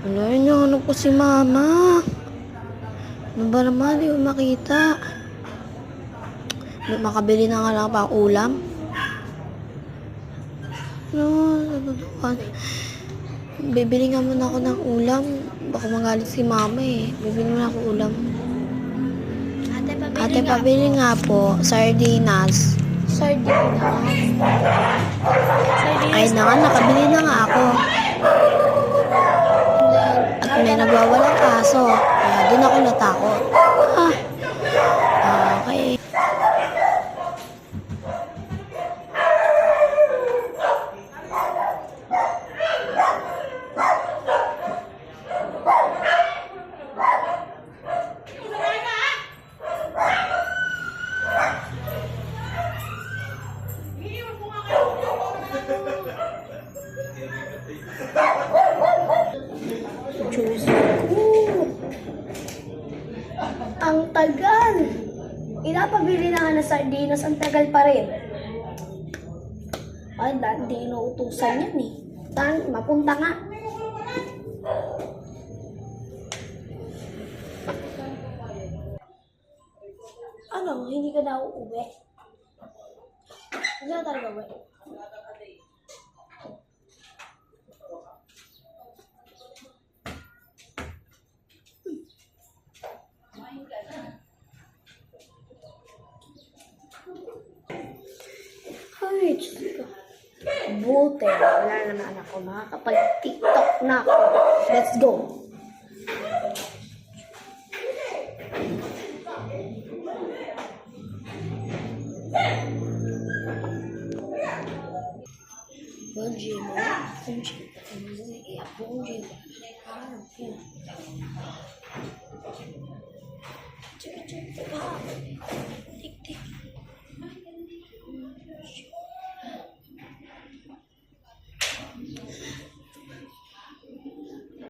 Wala, hinahanap ko si mama. Ano ba naman, di ko makita. Makabili na nga lang pa ang ulam. Ano, nadudukan. Bibili nga muna ako ng ulam. Baka magalit si mama eh. Bibili muna ako ulam. Ate, pabili nga po. Sardinas. Sardinas. Ay na nga, nakabili na nga ako. At may nagwawalang aso. Kaya doon ako natakot. Ah, okay. Diyos ko. Ang tagal. Inapabili na nga ng sardinas, ang tagal pa rin. Ay, di inuutusan yan eh. Mapunta nga. Ano, hindi ka na uuwi? Hindi na talaga uwi. Ay, Diyos ko. Buti, wala naman ako. Makakapag-TikTok na ako. Let's go. Bom dia,